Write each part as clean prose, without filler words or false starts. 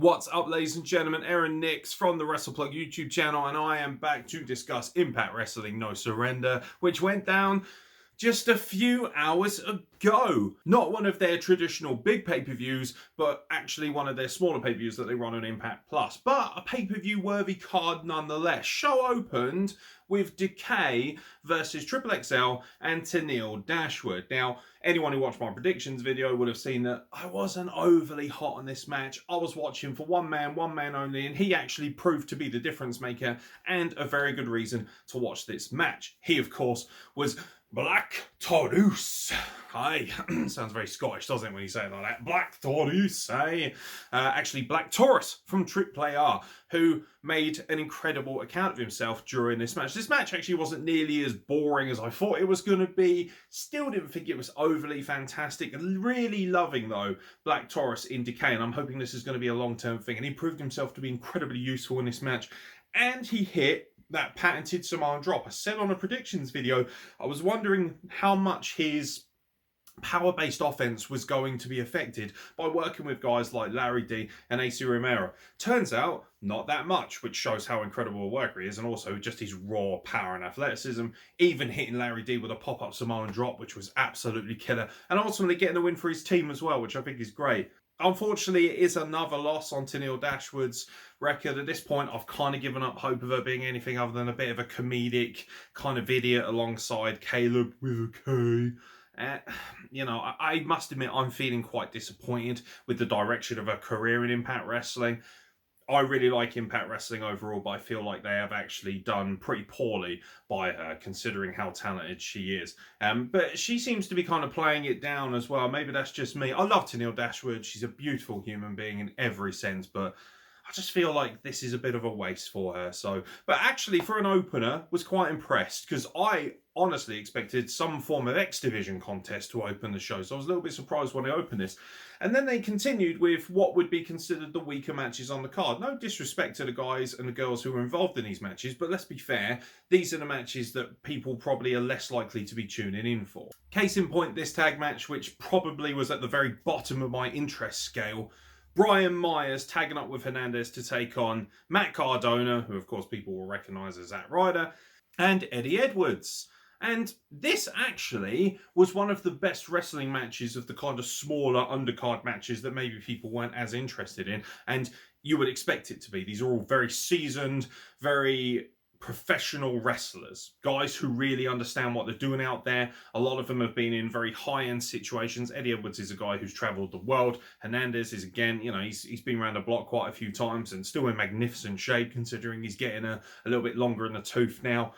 What's up, ladies and gentlemen? Aaron Nix from the Wrestle Plug YouTube channel, and I am back to discuss Impact Wrestling No Surrender, which went down just a few hours ago. Not one of their traditional big pay-per-views, but actually one of their smaller pay-per-views that they run on Impact Plus. But a pay-per-view worthy card nonetheless. Show opened with Decay versus Triple XL and Tennille Dashwood. Now, anyone who watched my predictions video would have seen that I wasn't overly hot on this match. I was watching for one man only, and he actually proved to be the difference maker and a very good reason to watch this match. He, of course, was Black Taurus. Hi, sounds very Scottish, doesn't it, when you say it like that? Black Taurus, eh? Actually, Black Taurus from AAA, who made an incredible account of himself during this match. This match actually wasn't nearly as boring as I thought it was going to be. Still didn't think it was overly fantastic. Really loving, though, Black Taurus in Decay, and I'm hoping this is going to be a long-term thing. And he proved himself to be incredibly useful in this match. And he hit that patented Samoan drop. I said on a predictions video, I was wondering how much his power-based offense was going to be affected by working with guys like Larry D and AC Romero. Turns out, not that much, which shows how incredible a worker he is, and also just his raw power and athleticism, even hitting Larry D with a pop-up Samoan drop, which was absolutely killer, and ultimately getting the win for his team as well, which I think is great. Unfortunately, it is another loss on Tennille Dashwood's record. At this point, I've kind of given up hope of her being anything other than a bit of a comedic kind of idiot alongside Caleb with a K. You know, I must admit I'm feeling quite disappointed with the direction of her career in Impact Wrestling. I really like Impact Wrestling overall, but I feel like they have actually done pretty poorly by her, considering how talented she is. But she seems to be kind of playing it down as well. Maybe that's just me. I love Tennille Dashwood. She's a beautiful human being in every sense, but I just feel like this is a bit of a waste for her. But actually, for an opener, was quite impressed, because I honestly expected some form of X Division contest to open the show. So I was a little bit surprised when I opened this. And then they continued with what would be considered the weaker matches on the card. No disrespect to the guys and the girls who were involved in these matches, but let's be fair, these are the matches that people probably are less likely to be tuning in for. Case in point, this tag match, which probably was at the very bottom of my interest scale, Brian Myers tagging up with Hernandez to take on Matt Cardona, who of course people will recognise as Zack Ryder, and Eddie Edwards. And this actually was one of the best wrestling matches of the kind of smaller undercard matches that maybe people weren't as interested in. And you would expect it to be. These are all very seasoned, very professional wrestlers. Guys who really understand what they're doing out there. A lot of them have been in very high-end situations. Eddie Edwards is a guy who's travelled the world. Hernandez is, again, you know, he's been around the block quite a few times and still in magnificent shape, considering he's getting a little bit longer in the tooth now.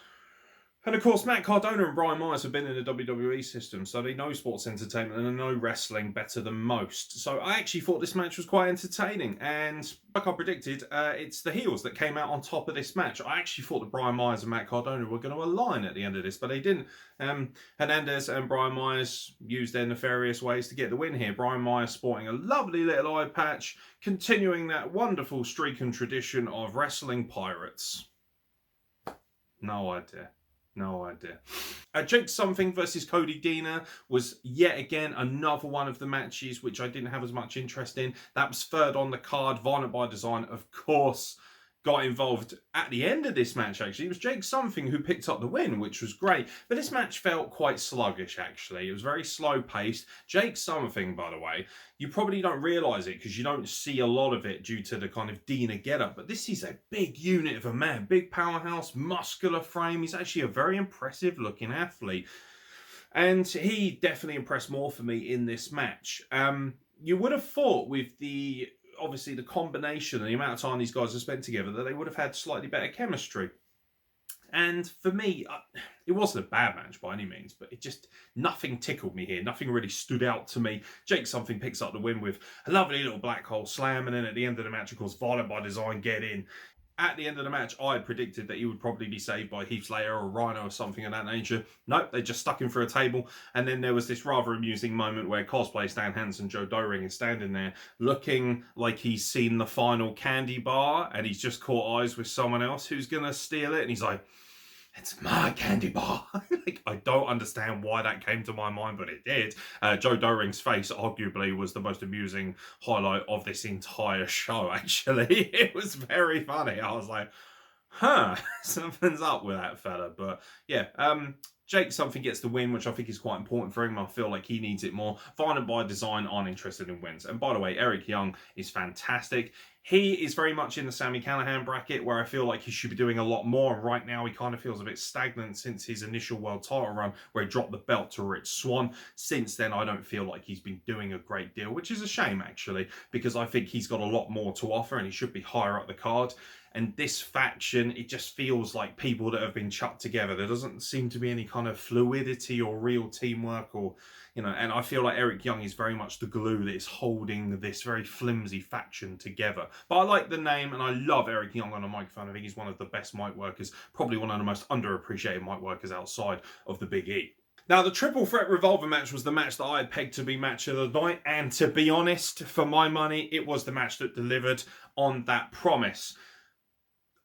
And of course, Matt Cardona and Brian Myers have been in the WWE system, so they know sports entertainment and they know wrestling better than most. So I actually thought this match was quite entertaining. And like I predicted, it's the heels that came out on top of this match. I actually thought that Brian Myers and Matt Cardona were going to align at the end of this, but they didn't. Hernandez and Brian Myers used their nefarious ways to get the win here. Brian Myers sporting a lovely little eye patch, continuing that wonderful streak and tradition of wrestling pirates. No idea. No idea. Jake Something versus Cody Deaner was yet again another one of the matches which I didn't have as much interest in. That was third on the card. Violent by Design, of course, got involved at the end of this match, actually. It was Jake Something who picked up the win, which was great. But this match felt quite sluggish, actually. It was very slow-paced. Jake Something, by the way, you probably don't realise it because you don't see a lot of it due to the kind of Deaner getup. But this is a big unit of a man. Big powerhouse, muscular frame. He's actually a very impressive-looking athlete. And he definitely impressed more for me in this match. You would have thought with obviously the combination and the amount of time these guys have spent together that they would have had slightly better chemistry. And for me, it wasn't a bad match by any means, but nothing tickled me here. Nothing really stood out to me. Jake Something picks up the win with a lovely little black hole slam, and then at the end of the match, of course, Violent by Design get in. At the end of the match, I had predicted that he would probably be saved by Heath Slater or Rhino or something of that nature. Nope, they just stuck him through a table. And then there was this rather amusing moment where cosplay Stan Hansen, Joe Doering, is standing there looking like he's seen the final candy bar and he's just caught eyes with someone else who's going to steal it. And he's like, it's my candy bar. Like, I don't understand why that came to my mind, but it did. Joe Doering's face arguably was the most amusing highlight of this entire show, actually. It was very funny. I was like, huh, something's up with that fella. But yeah, Jake something gets the win, which I think is quite important for him. I feel like he needs it more. Violent by Design aren't interested in wins. And by the way, Eric Young is fantastic. He is very much in the Sami Callihan bracket, where I feel like he should be doing a lot more. Right now, he kind of feels a bit stagnant since his initial world title run, where he dropped the belt to Swann. Since then, I don't feel like he's been doing a great deal, which is a shame, actually, because I think he's got a lot more to offer and he should be higher up the card. And this faction, it just feels like people that have been chucked together. There doesn't seem to be any kind of fluidity or real teamwork, or, you know, and I feel like Eric Young is very much the glue that is holding this very flimsy faction together. But I like the name, and I love Eric Young on a microphone. I think he's one of the best mic workers, probably one of the most underappreciated mic workers outside of the Big E. Now, the Triple Threat Revolver match was the match that I had pegged to be match of the night, and to be honest, for my money, it was the match that delivered on that promise.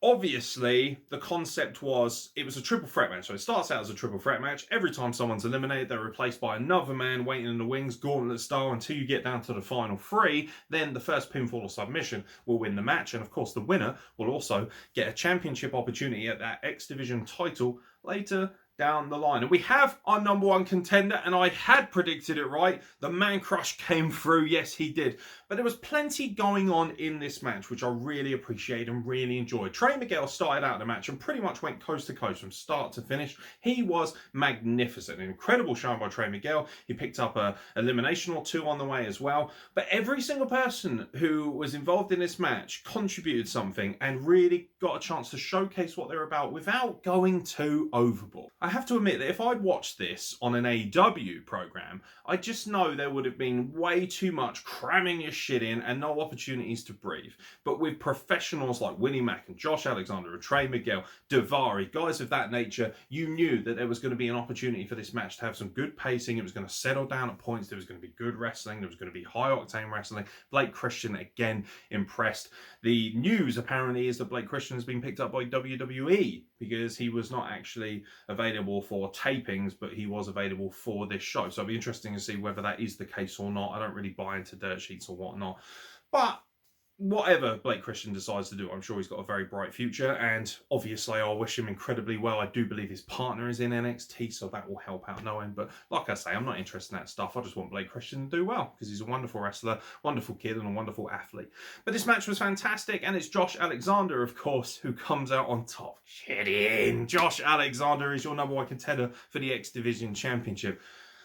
Obviously, the concept was it was a triple threat match. So it starts out as a triple threat match. Every time someone's eliminated, they're replaced by another man waiting in the wings, gauntlet style, until you get down to the final three. Then the first pinfall or submission will win the match. And of course, the winner will also get a championship opportunity at that X Division title later down the line. And we have our number one contender, and I had predicted it right. The Man Crush came through. Yes, he did. But there was plenty going on in this match, which I really appreciated and really enjoyed. Trey Miguel started out the match and pretty much went coast to coast from start to finish. He was magnificent. An incredible showing by Trey Miguel. He picked up an elimination or two on the way as well. But every single person who was involved in this match contributed something and really got a chance to showcase what they're about without going too overboard. I have to admit that if I'd watched this on an AEW program, I just know there would have been way too much cramming your shit in and no opportunities to breathe. But with professionals like Willie Mack and Josh Alexander and Trey Miguel, Daivari, guys of that nature, you knew that there was going to be an opportunity for this match to have some good pacing. It was going to settle down at points. There was going to be good wrestling. There was going to be high octane wrestling. Blake Christian again impressed. The news apparently is that Blake Christian has been picked up by WWE because he was not actually available for tapings, but he was available for this show. So it'll be interesting to see whether that is the case or not. I don't really buy into dirt sheets or whatnot. But whatever Blake Christian decides to do, I'm sure he's got a very bright future, and obviously I'll wish him incredibly well. I do believe his partner is in NXT, so that will help out knowing. But like I say, I'm not interested in that stuff. I just want Blake Christian to do well, because he's a wonderful wrestler, wonderful kid, and a wonderful athlete. But this match was fantastic, and it's Josh Alexander, of course, who comes out on top. Get in! Josh Alexander is your number one contender for the X Division Championship.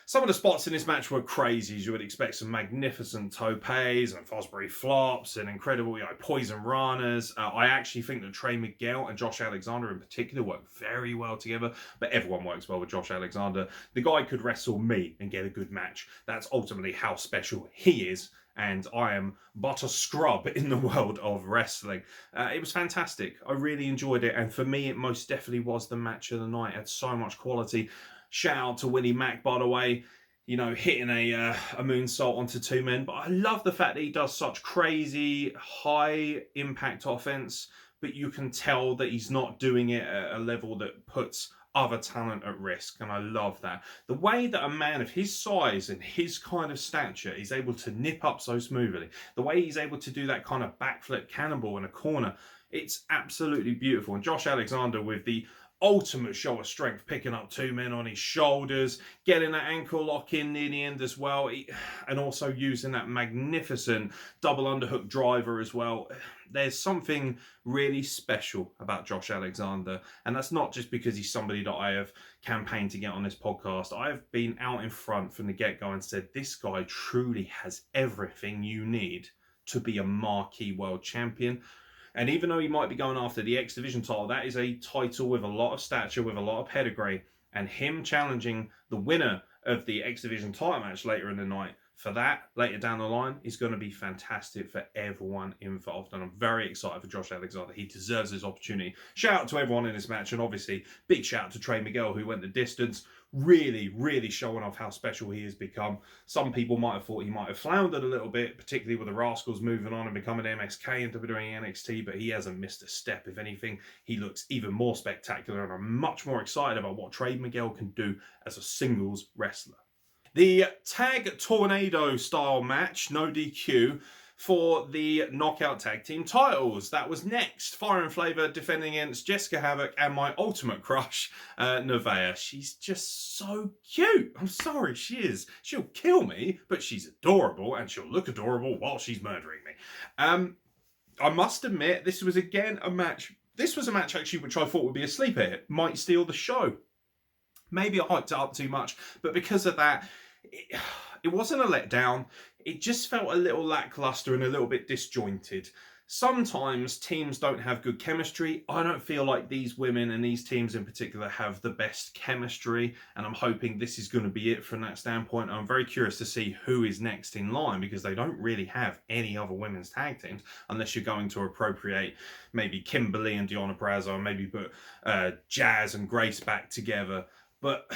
Some of the spots in this match were crazy, as you would expect. Some magnificent topes and Fosbury flops and incredible, poison runners. I actually think that Trey Miguel and Josh Alexander in particular work very well together, but everyone works well with Josh Alexander. The guy could wrestle me and get a good match. That's ultimately how special he is, and I am but a scrub in the world of wrestling. It was fantastic. I really enjoyed it, and for me, it most definitely was the match of the night. It had so much quality. Shout out to Willie Mack, by the way, hitting a moonsault onto two men. But I love the fact that he does such crazy, high-impact offense, but you can tell that he's not doing it at a level that puts other talent at risk, and I love that. The way that a man of his size and his kind of stature is able to nip up so smoothly, the way he's able to do that kind of backflip cannonball in a corner, it's absolutely beautiful. And Josh Alexander with the ultimate show of strength, picking up two men on his shoulders, getting that ankle lock in near the end as well, and also using that magnificent double underhook driver as well. There's something really special about Josh Alexander, and that's not just because he's somebody that I have campaigned to get on this podcast. I have been out in front from the get-go and said, this guy truly has everything you need to be a marquee world champion. And even though he might be going after the X Division title, that is a title with a lot of stature, with a lot of pedigree. And him challenging the winner of the X Division title match later in the night for that, later down the line, is going to be fantastic for everyone involved. And I'm very excited for Josh Alexander. He deserves this opportunity. Shout out to everyone in this match. And obviously, big shout out to Trey Miguel, who went the distance. really showing off how special he has become. Some people might have thought he might have floundered a little bit, particularly with the Rascals moving on and becoming MSK and WWE NXT, but he hasn't missed a step. If anything, he looks even more spectacular, and I'm much more excited about what Trade Miguel can do as a singles wrestler. The tag tornado style match, no DQ, for the Knockout Tag Team titles. That was next. Fire and Flavor defending against Jessica Havoc and my ultimate crush, Nevaeh. She's just so cute. I'm sorry, she is. She'll kill me, but she's adorable, and she'll look adorable while she's murdering me. I must admit, this was again a match. This was a match actually which I thought would be a sleeper hit. Might steal the show. Maybe I hyped it up too much, but because of that, it wasn't a letdown. It just felt a little lackluster and a little bit disjointed. Sometimes teams don't have good chemistry. I don't feel like these women and these teams in particular have the best chemistry, and I'm hoping this is going to be it from that standpoint. I'm very curious to see who is next in line, because they don't really have any other women's tag teams unless you're going to appropriate maybe Kimberly and Deonna Purrazzo, and maybe put Jazz and Grace back together. But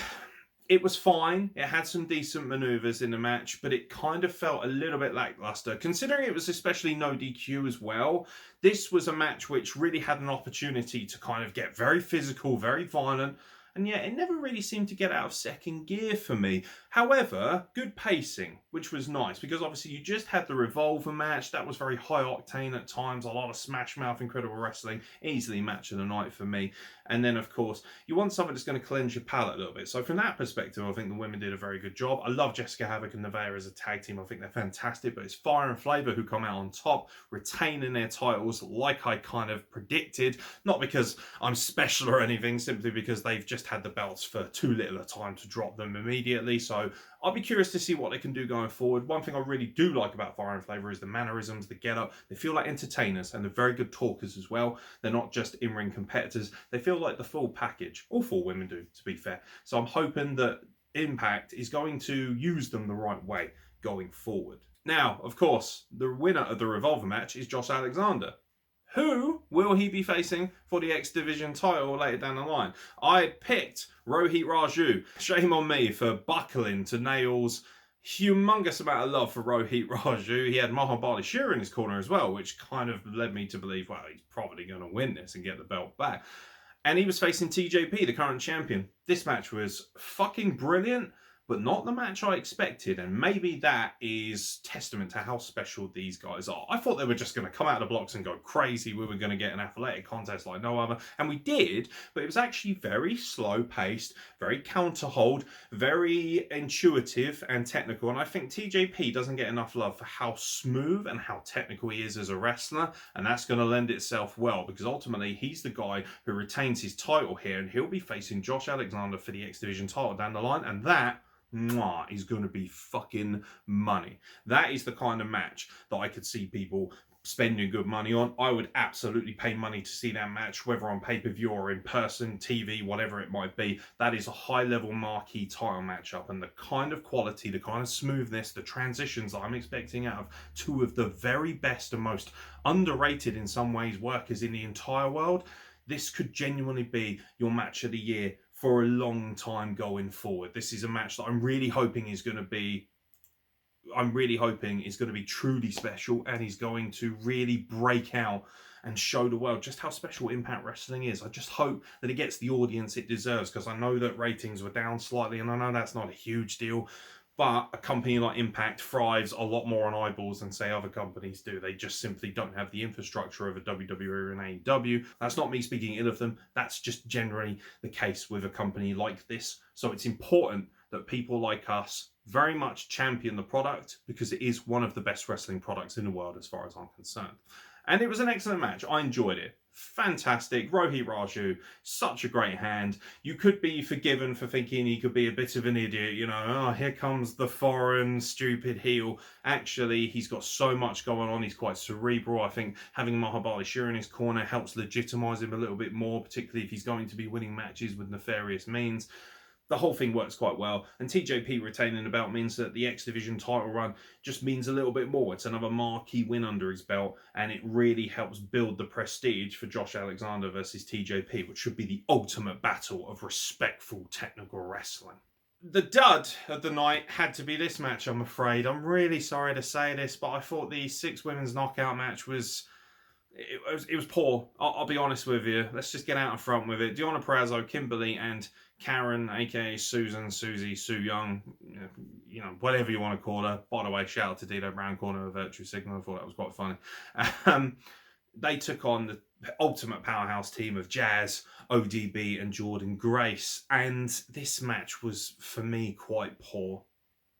it was fine. It had some decent maneuvers in the match, but it kind of felt a little bit lackluster. Considering it was especially no DQ as well, this was a match which really had an opportunity to kind of get very physical, very violent, and yet it never really seemed to get out of second gear for me. However, good pacing, which was nice, because obviously you just had the Revolver match. That was very high octane at times, a lot of smash mouth, incredible wrestling, easily match of the night for me. And then, of course, you want something that's going to cleanse your palate a little bit. So from that perspective, I think the women did a very good job. I love Jessica Havoc and Nevaeh as a tag team. I think they're fantastic, but it's Fire and Flavor who come out on top, retaining their titles like I kind of predicted. Not because I'm special or anything, simply because they've just had the belts for too little a time to drop them immediately. So I'll be curious to see what they can do going forward. One thing I really do like about Fire and Flavor is the mannerisms, the get-up. They feel like entertainers, and they're very good talkers as well. They're not just in-ring competitors. They feel like the full package. All four women do, to be fair. So I'm hoping that Impact is going to use them the right way going forward. Now, of course, the winner of the Revolver match is Josh Alexander. Who will he be facing for the X Division title later down the line? I picked Rohit Raju. Shame on me for buckling to Nail's humongous amount of love for Rohit Raju. He had Mahabali Shura in his corner as well, which kind of led me to believe, well, he's probably going to win this and get the belt back. And he was facing TJP, the current champion. This match was fucking brilliant, but not the match I expected, and maybe that is testament to how special these guys are. I thought they were just going to come out of the blocks and go crazy. We were going to get an athletic contest like no other, and we did, but it was actually very slow-paced, very counter-hold, very intuitive and technical, and I think TJP doesn't get enough love for how smooth and how technical he is as a wrestler, and that's going to lend itself well, because ultimately he's the guy who retains his title here, and he'll be facing Josh Alexander for the X Division title down the line, and that is going to be fucking money. That is the kind of match that I could see people spending good money on. I would absolutely pay money to see that match, whether on pay-per-view or in person, TV, whatever it might be. That is a high-level marquee title matchup, and the kind of quality, the kind of smoothness, the transitions that I'm expecting out of two of the very best and most underrated in some ways workers in the entire world, this could genuinely be your match of the year for a long time going forward. This is a match that I'm really hoping is going to be truly special, and is going to really break out and show the world just how special Impact Wrestling is. I just hope that it gets the audience it deserves, because I know that ratings were down slightly, and I know that's not a huge deal, but a company like Impact thrives a lot more on eyeballs than, say, other companies do. They just simply don't have the infrastructure of a WWE or an AEW. That's not me speaking ill of them. That's just generally the case with a company like this. So it's important that people like us very much champion the product, because it is one of the best wrestling products in the world as far as I'm concerned. And it was an excellent match. I enjoyed it. Fantastic. Rohit Raju, such a great hand. You could be forgiven for thinking he could be a bit of an idiot, you know, oh, here comes the foreign stupid heel. Actually, he's got so much going on. He's quite cerebral. I think having Mahabali Shura in his corner helps legitimize him a little bit more, particularly if he's going to be winning matches with nefarious means. The whole thing works quite well, and TJP retaining the belt means that the X Division title run just means a little bit more. It's another marquee win under his belt, and it really helps build the prestige for Josh Alexander versus TJP, which should be the ultimate battle of respectful technical wrestling. The dud of the night had to be this match, I'm afraid. I'm really sorry to say this, but I thought the six women's knockout match was poor. I'll be honest with you. Let's just get out in front with it. Deonna Purrazzo, Kimberly, and Karen, aka Susan, Susie, Sue Young, whatever you want to call her. By the way, shout out to Dino Brown calling her a virtue signal. I thought that was quite funny. They took on the ultimate powerhouse team of Jazz, ODB, and Jordan Grace. And this match was, for me, quite poor.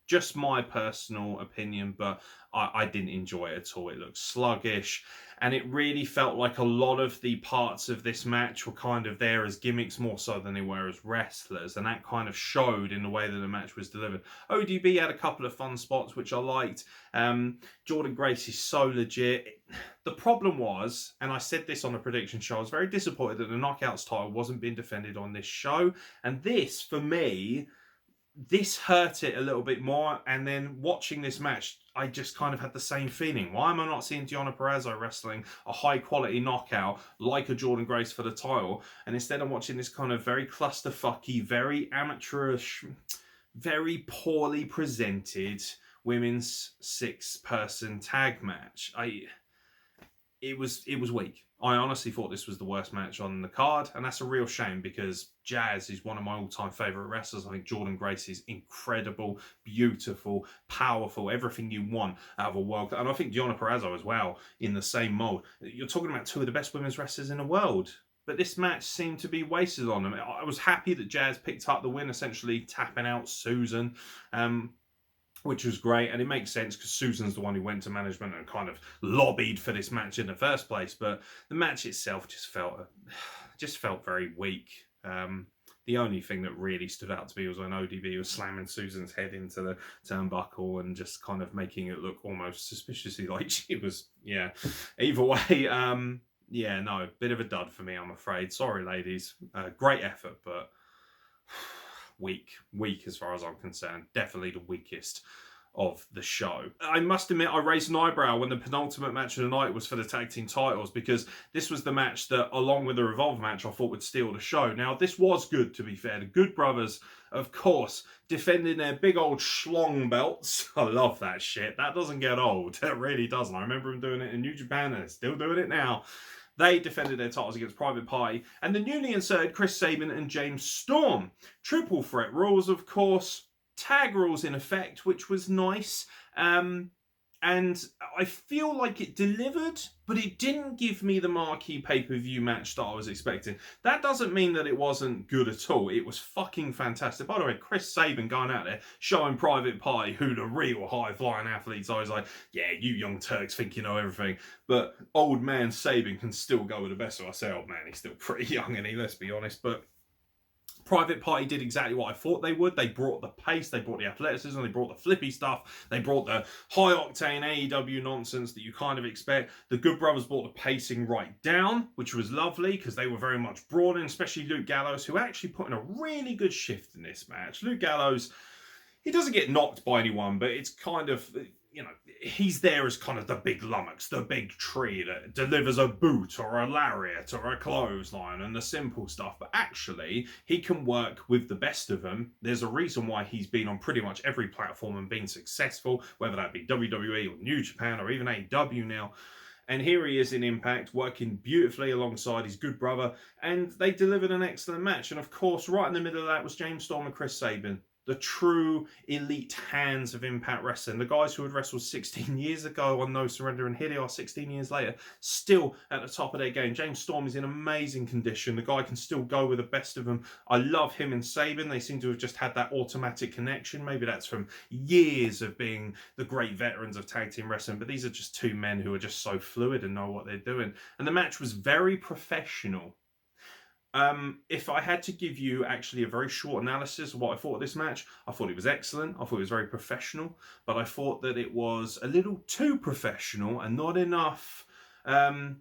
Just my personal opinion, but I didn't enjoy it at all. It looked sluggish, and it really felt like a lot of the parts of this match were kind of there as gimmicks more so than they were as wrestlers, and that kind of showed in the way that the match was delivered. ODB had a couple of fun spots, which I liked. Jordan Grace is so legit. The problem was, and I said this on the prediction show, I was very disappointed that the Knockouts title wasn't being defended on this show, and this, for me, this hurt it a little bit more. And then watching this match, I just kind of had the same feeling. Why am I not seeing Deonna Purrazzo wrestling a high quality knockout like a Jordan Grace for the title? And instead I'm watching this kind of very clusterfucky, very amateurish, very poorly presented women's 6-person tag match. It was weak. I honestly thought this was the worst match on the card, and that's a real shame because Jazz is one of my all-time favourite wrestlers. I think Jordan Grace is incredible, beautiful, powerful, everything you want out of a world. And I think Deonna Purrazzo as well, in the same mould. You're talking about two of the best women's wrestlers in the world. But this match seemed to be wasted on them. I was happy that Jazz picked up the win, essentially tapping out Susan. Which was great, and it makes sense because Susan's the one who went to management and kind of lobbied for this match in the first place. But the match itself just felt very weak. The only thing that really stood out to me was when ODB was slamming Susan's head into the turnbuckle and just kind of making it look almost suspiciously like she was. Yeah. Either way, no, bit of a dud for me, I'm afraid. Sorry, ladies. Great effort, but weak as far as I'm concerned. Definitely the weakest of the show. I must admit, I raised an eyebrow when the penultimate match of the night was for the tag team titles, because this was the match that, along with the Revolver match, I thought would steal the show. Now, this was good, to be fair. The Good Brothers, of course, defending their big old schlong belts. I love that shit. That doesn't get old. It really doesn't. I remember them doing it in New Japan, and they're still doing it now. They defended their titles against Private Party and the newly inserted Chris Sabin and James Storm. Triple threat rules, of course. Tag rules in effect, which was nice. And I feel like it delivered, but it didn't give me the marquee pay-per-view match that I was expecting. That doesn't mean that it wasn't good at all. It was fucking fantastic. By the way, Chris Sabin going out there showing Private Party who the real high-flying athletes are. I was like, yeah, you young Turks think you know everything. But old man Sabin can still go with the best. So I say old man, he's still pretty young, and let's be honest. But Private Party did exactly what I thought they would. They brought the pace, they brought the athleticism, they brought the flippy stuff, they brought the high-octane AEW nonsense that you kind of expect. The Good Brothers brought the pacing right down, which was lovely because they were very much brought in, especially Luke Gallows, who actually put in a really good shift in this match. Luke Gallows, he doesn't get knocked by anyone, but it's kind of, he's there as kind of the big lummox, the big tree that delivers a boot or a lariat or a clothesline and the simple stuff. But actually, he can work with the best of them. There's a reason why he's been on pretty much every platform and been successful, whether that be WWE or New Japan or even AEW now. And here he is in Impact, working beautifully alongside his good brother, and they delivered an excellent match. And of course, right in the middle of that was James Storm and Chris Sabin, the true elite hands of Impact Wrestling. The guys who had wrestled 16 years ago on No Surrender, and here they are 16 years later, still at the top of their game. James Storm is in amazing condition. The guy can still go with the best of them. I love him and Sabin. They seem to have just had that automatic connection. Maybe that's from years of being the great veterans of tag team wrestling, but these are just two men who are just so fluid and know what they're doing. And the match was very professional. If I had to give you actually a very short analysis of what I thought of this match, I thought it was excellent. I thought it was very professional, but I thought that it was a little too professional and not enough, and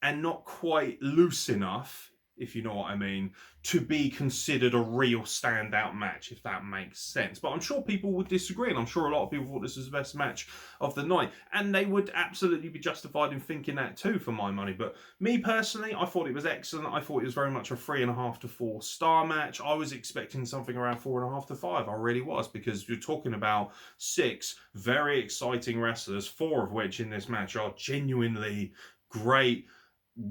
not quite loose enough if you know what I mean, to be considered a real standout match, if that makes sense. But I'm sure people would disagree, and I'm sure a lot of people thought this was the best match of the night, and they would absolutely be justified in thinking that too, for my money. But me personally, I thought it was excellent. I thought it was very much a 3.5 to 4 star match. I was expecting something around 4.5 to 5. I really was, because you're talking about 6 very exciting wrestlers, 4 of which in this match are genuinely great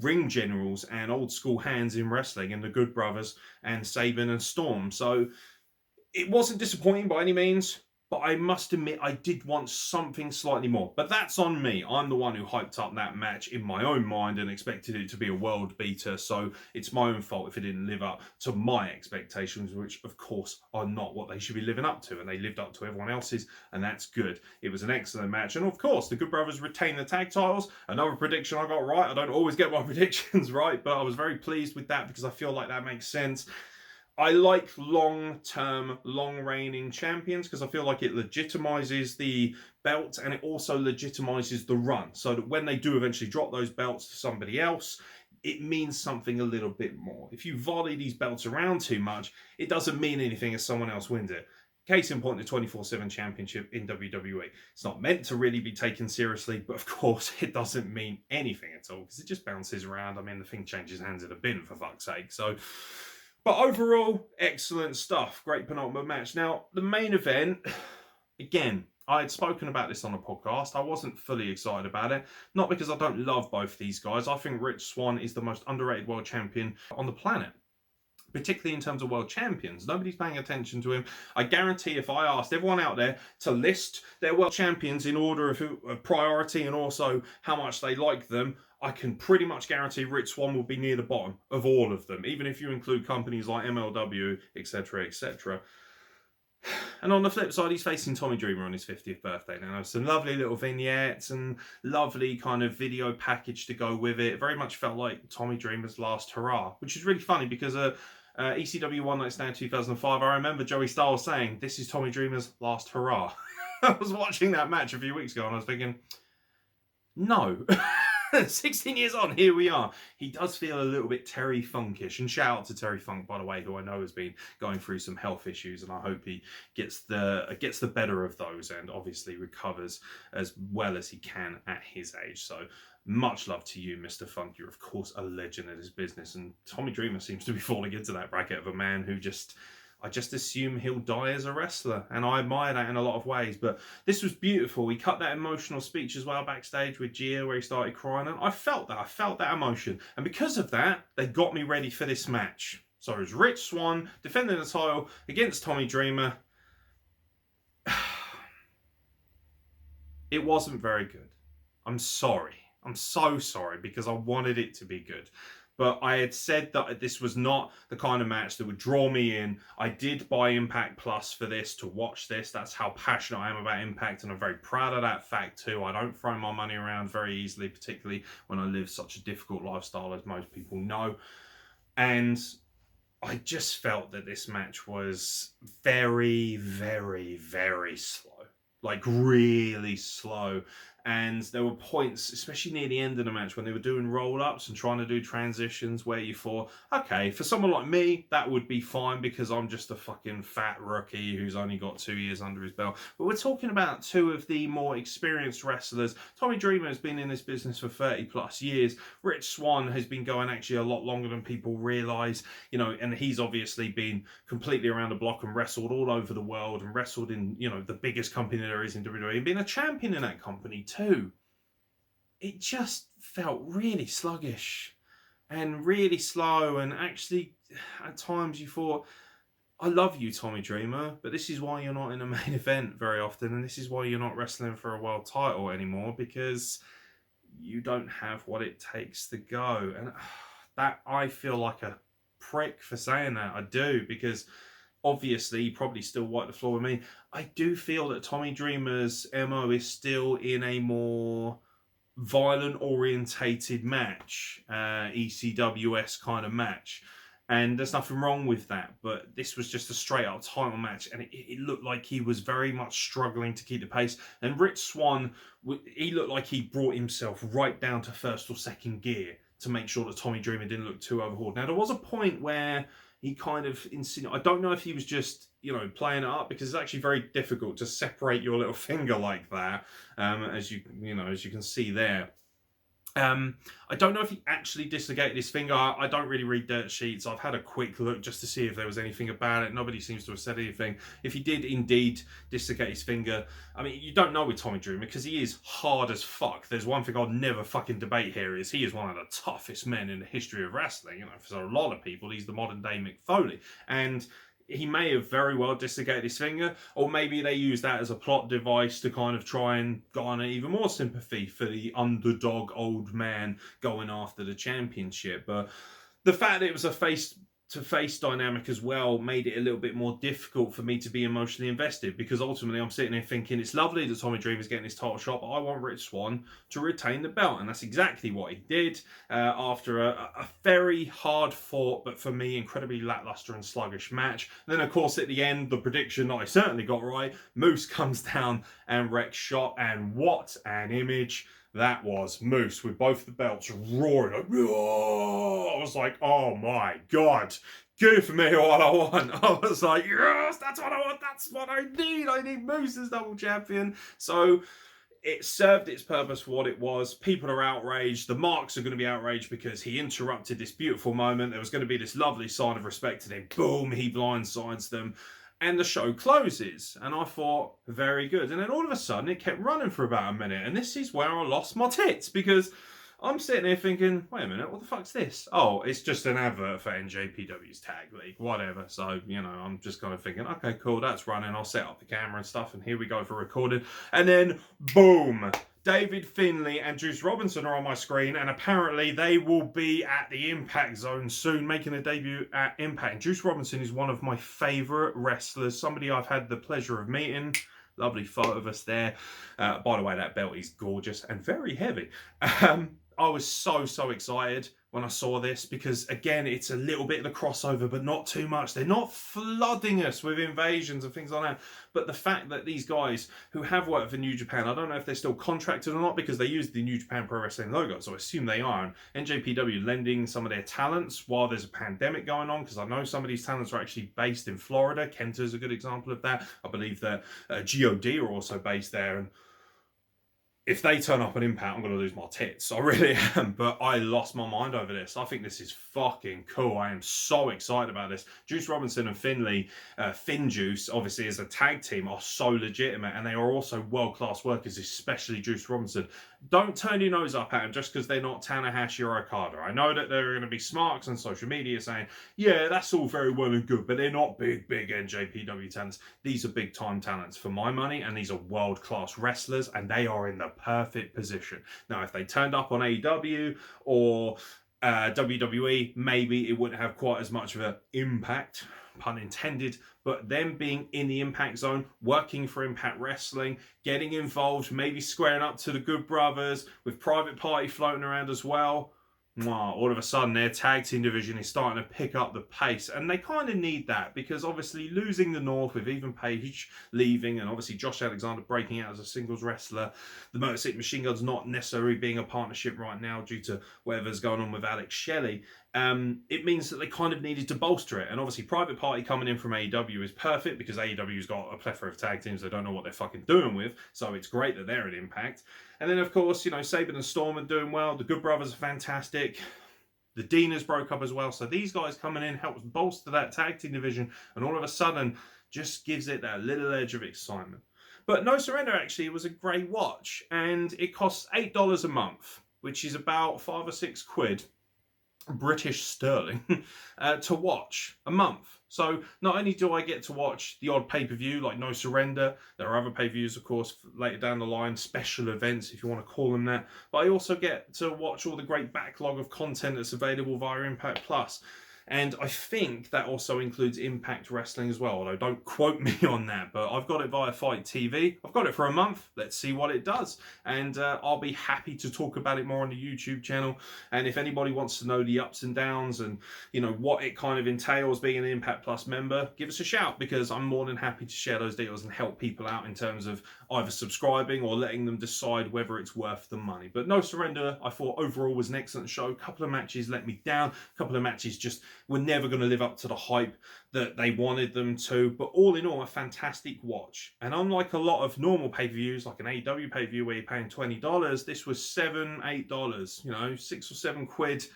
ring generals and old school hands in wrestling, and the Good Brothers and Sabin and Storm. So it wasn't disappointing by any means, but I must admit I did want something slightly more. But that's on me. I'm the one who hyped up that match in my own mind and expected it to be a world beater, so it's my own fault if it didn't live up to my expectations, which of course are not what they should be living up to, and they lived up to everyone else's, and that's good. It was an excellent match, and of course the Good Brothers retained the tag titles. Another prediction I got right. I don't always get my predictions right, but I was very pleased with that because I feel like that makes sense. I like long-term, long-reigning champions because I feel like it legitimizes the belt, and it also legitimizes the run, so that when they do eventually drop those belts to somebody else, it means something a little bit more. If you volley these belts around too much, it doesn't mean anything as someone else wins it. Case in point, the 24/7 championship in WWE. It's not meant to really be taken seriously, but of course it doesn't mean anything at all because it just bounces around. I mean, the thing changes hands in a bin, for fuck's sake. So, but overall, excellent stuff. Great penultimate match. Now, the main event, again, I had spoken about this on a podcast. I wasn't fully excited about it. Not because I don't love both these guys. I think Rich Swann is the most underrated world champion on the planet, particularly in terms of world champions. Nobody's paying attention to him. I guarantee if I asked everyone out there to list their world champions in order of priority and also how much they like them, I can pretty much guarantee Rich Swann will be near the bottom of all of them, even if you include companies like MLW, etc., etc. And on the flip side, he's facing Tommy Dreamer on his 50th birthday. Now, there's some lovely little vignettes and lovely kind of video package to go with it. It very much felt like Tommy Dreamer's last hurrah, which is really funny because ECW One Night Stand 2005, I remember Joey Styles saying, "This is Tommy Dreamer's last hurrah." I was watching that match a few weeks ago and I was thinking, no. 16 years on, here we are. He does feel a little bit Terry Funkish. And shout out to Terry Funk, by the way, who I know has been going through some health issues, and I hope he gets the better of those and obviously recovers as well as he can at his age. So much love to you, Mr. Funk. You're, of course, a legend at his business. And Tommy Dreamer seems to be falling into that bracket of a man who I just assume he'll die as a wrestler, and I admire that in a lot of ways. But this was beautiful. He cut that emotional speech as well backstage with Gia, where he started crying, and I felt that emotion. And because of that, they got me ready for this match. So it was Rich Swann defending the title against Tommy Dreamer. It wasn't very good. I'm sorry. I'm so sorry, because I wanted it to be good. But I had said that this was not the kind of match that would draw me in. I did buy Impact Plus for this, to watch this. That's how passionate I am about Impact, and I'm very proud of that fact too. I don't throw my money around very easily, particularly when I live such a difficult lifestyle, as most people know. And I just felt that this match was very, very, very slow. Like, really slow. And there were points, especially near the end of the match, when they were doing roll-ups and trying to do transitions where you thought, okay, for someone like me, that would be fine because I'm just a fucking fat rookie who's only got 2 years under his belt. But we're talking about 2 of the more experienced wrestlers. Tommy Dreamer has been in this business for 30 plus years. Rich Swann has been going actually a lot longer than people realise, you know, and he's obviously been completely around the block and wrestled all over the world and wrestled in, you know, the biggest company there is in WWE and been a champion in that company too. It just felt really sluggish and really slow, and actually at times you thought, I love you, Tommy Dreamer, but this is why you're not in a main event very often, and this is why you're not wrestling for a world title anymore, because you don't have what it takes to go. And that, I feel like a prick for saying that. I do, because obviously, he probably still wiped the floor with me. I do feel that Tommy Dreamer's MO is still in a more violent-orientated match, ECWS kind of match. And there's nothing wrong with that, but this was just a straight-up title match, and it looked like he was very much struggling to keep the pace. And Rich Swann, he looked like he brought himself right down to first or second gear to make sure that Tommy Dreamer didn't look too overhauled. Now, there was a point where he kind of insinuated, I don't know if he was just, playing it up, because it's actually very difficult to separate your little finger like that, as you can see there. I don't know if he actually dislocated his finger. I don't really read dirt sheets. I've had a quick look just to see if there was anything about it. Nobody seems to have said anything. If he did indeed dislocate his finger, I mean, you don't know with Tommy Dreamer because he is hard as fuck. There's one thing I'll never fucking debate here is he is one of the toughest men in the history of wrestling. For a lot of people, he's the modern day Mick Foley. And he may have very well dislocated his finger, or maybe they use that as a plot device to kind of try and garner even more sympathy for the underdog old man going after the championship. But the fact that it was a face-to-face dynamic as well made it a little bit more difficult for me to be emotionally invested, because ultimately I'm sitting there thinking it's lovely that Tommy Dreamer's getting his title shot, but I want Rich Swann to retain the belt, and that's exactly what he did after a very hard-fought, but for me incredibly lackluster and sluggish match. And then of course at the end, the prediction that I certainly got right, Moose comes down and wrecks shop, and what an image that was. Moose with both the belts roaring. I was like, oh my god, give me what I want. I was like, yes, that's what I want. That's what I need. I need Moose as double champion. So it served its purpose for what it was. People are outraged. The marks are going to be outraged because he interrupted this beautiful moment. There was going to be this lovely sign of respect, and then boom, he blindsides them. And the show closes. And I thought, very good. And then all of a sudden, it kept running for about a minute. And this is where I lost my tits, because I'm sitting there thinking, wait a minute, what the fuck's this? Oh, it's just an advert for NJPW's Tag League, whatever. So, I'm just kind of thinking, okay, cool, that's running. I'll set up the camera and stuff, and here we go for recording. And then, boom, David Finlay and Juice Robinson are on my screen, and apparently they will be at the Impact Zone soon, making a debut at Impact. And Juice Robinson is one of my favourite wrestlers, somebody I've had the pleasure of meeting. Lovely photo of us there. By the way, that belt is gorgeous and very heavy. I was so excited when I saw this, because again, it's a little bit of the crossover, but not too much. They're not flooding us with invasions and things like that. But the fact that these guys who have worked for New Japan, I don't know if they're still contracted or not, because they use the New Japan Pro Wrestling logo, so I assume they are. And NJPW lending some of their talents while there's a pandemic going on, because I know some of these talents are actually based in Florida. Kenta's a good example of that. I believe that GOD are also based there, and if they turn up an Impact, I'm going to lose my tits. I really am. But I lost my mind over this. I think this is fucking cool. I am so excited about this. Juice Robinson and Finlay, Juice, obviously as a tag team, are so legitimate. And they are also world-class workers, especially Juice Robinson. Don't turn your nose up at them just because they're not Tanahashi or Okada. I know that there are going to be smarks on social media saying, yeah, that's all very well and good, but they're not big NJPW talents. These are big-time talents for my money, and these are world-class wrestlers, and they are in the perfect position. Now, if they turned up on AEW or WWE, maybe it wouldn't have quite as much of an impact, pun intended, but them being in the Impact Zone, working for Impact Wrestling, getting involved, maybe squaring up to the Good Brothers, with Private Party floating around as well, all of a sudden their tag team division is starting to pick up the pace, and they kind of need that, because obviously losing the North with Ethan Page leaving, and obviously Josh Alexander breaking out as a singles wrestler, the Motor City Machine Guns not necessarily being a partnership right now due to whatever's going on with Alex Shelley, it means that they kind of needed to bolster it. And obviously Private Party coming in from AEW is perfect, because AEW's got a plethora of tag teams they don't know what they're fucking doing with, so it's great that they're at Impact. And then of course, Sabin and Storm are doing well, the Good Brothers are fantastic, the Dinas broke up as well, so these guys coming in helps bolster that tag team division, and all of a sudden just gives it that little edge of excitement. But No Surrender actually was a great watch, and it costs $8 a month, which is about 5 or 6 quid British sterling to watch a month. So not only do I get to watch the odd pay-per-view like No Surrender, there are other pay-per-views of course later down the line, special events if you want to call them that, but I also get to watch all the great backlog of content that's available via Impact Plus. And I think that also includes Impact Wrestling as well, although don't quote me on that. But I've got it via Fight TV. I've got it for a month. Let's see what it does. And I'll be happy to talk about it more on the YouTube channel. And if anybody wants to know the ups and downs and, you know, what it kind of entails being an Impact Plus member, give us a shout, because I'm more than happy to share those deals and help people out in terms of either subscribing or letting them decide whether it's worth the money. But No Surrender, I thought overall was an excellent show. A couple of matches let me down. A couple of matches just were never going to live up to the hype that they wanted them to. But all in all, a fantastic watch. And unlike a lot of normal pay-per-views, like an AEW pay-per-view where you're paying $20, this was $7, $8, you know, £6 or £7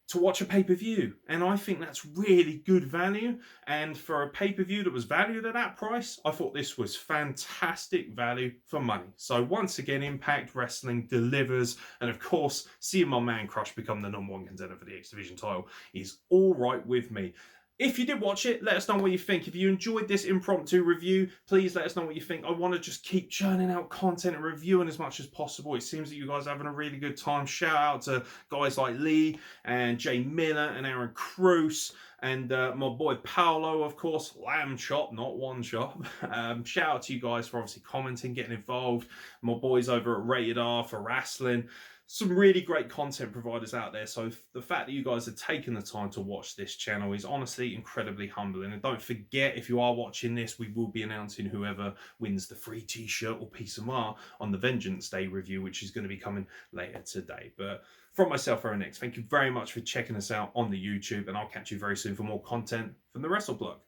to watch a pay-per-view. And I think that's really good value. And for a pay-per-view that was valued at that price, I thought this was fantastic value for money. So once again, Impact Wrestling delivers. And of course, seeing my man Crush become the #1 contender for the X Division title is all right with me. If you did watch it, let us know what you think. If you enjoyed this impromptu review, please let us know what you think. I want to just keep churning out content and reviewing as much as possible. It seems that you guys are having a really good time. Shout out to guys like Lee and Jay Miller and Aaron Cruz and my boy Paolo, of course, Lamb Chop, not One Chop. Shout out to you guys for obviously commenting, getting involved. My boys over at Rated R for wrestling. Some really great content providers out there. So the fact that you guys have taken the time to watch this channel is honestly incredibly humbling. And don't forget, if you are watching this, we will be announcing whoever wins the free t-shirt or piece of art on the Vengeance Day review, which is going to be coming later today. But from myself, Aaron Nix, thank you very much for checking us out on the YouTube, and I'll catch you very soon for more content from the Wrestle Plug.